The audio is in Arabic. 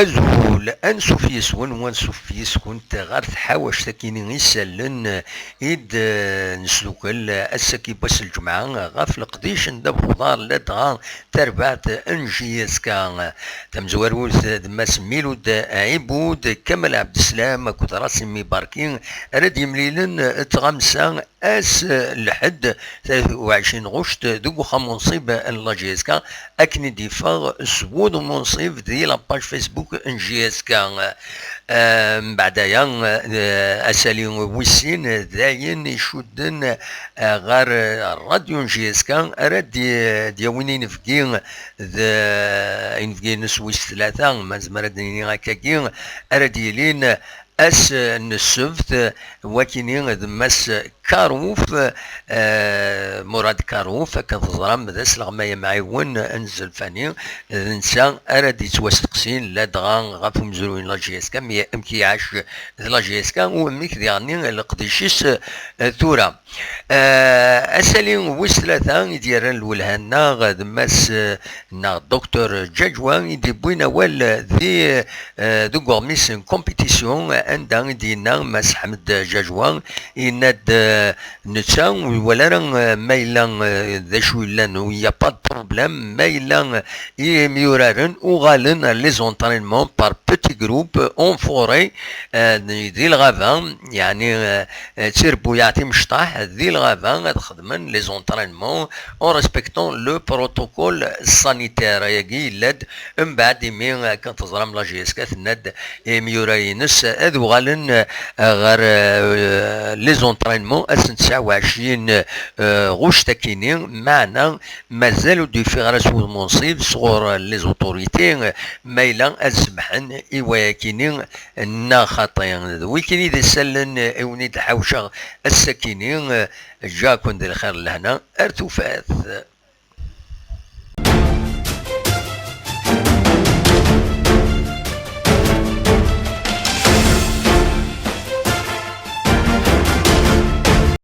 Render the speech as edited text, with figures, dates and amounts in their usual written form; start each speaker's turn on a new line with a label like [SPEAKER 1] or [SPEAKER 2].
[SPEAKER 1] أزول أنسو في يسون وانسو في يسكن تغار تحاوش تكيني يسالن إد نسلوكل أسكي بس الجمعة غاف القديش ندب خضار لدغا تربعت أنجيز كان تمزور ولد دماس ميلود عيبود كمال عبد السلام كنت راسي مباركين راد يمليلن تغمسان اس لحد 23 غشت دوكو خمونصيب اللاجيسكا اكني ديفاغ سبود منصيب دي لاباج فيسبوك انجيسكا بعدايا اسالي ويسين داين يشدن غار الراديو انجيسكا راد دياويني نفكين نفكي نسويس ثلاثة ما زمردني هكاكين راد يلين اس نسفت وكيني دمس كاروف مراد كاروف كان تظرم ذا سلغمايا معيون انزل فاني الانسان اراد يتوسقسين لا دغان غاف مزروين لا جيسكا مكي عاش لا جيسكا وميك ديالني القديشيس ثورا اسالي ويس ثلاثه ديال الولهنا غدماس نا دكتور جاجوان يدي بوينا وال ذي دو غورميس كومبيتيسيون عندنا دينا ماس حمد جاجوان يناد نتا ولا راه مايلا ذا شو لان ويا با بروبليم مايلا يميورارن وغالن لي زونطرينمون بار بوتي جروب اون فوري ذي الغابه يعني تيربو يعطي مشطاح ذي الغابه تخدمن لي زونطرينمون اون ريسبكتون لو بروتوكول سانيتير ياكي لاد من بعد مي كانت تزرم لا جي اس كتناد ميورارينس اذ وغالن غير لي زونطرينمون اس 29 غوش تاكينين معنا مازالوا ديفيغراس منصيب صغور لي زوتوريتي مايلا السمحن ايواكينين نا خاطين ويكيني دي سلن اونيد الحوشه الساكنين جاكم ديال الخير لهنا ارتفات.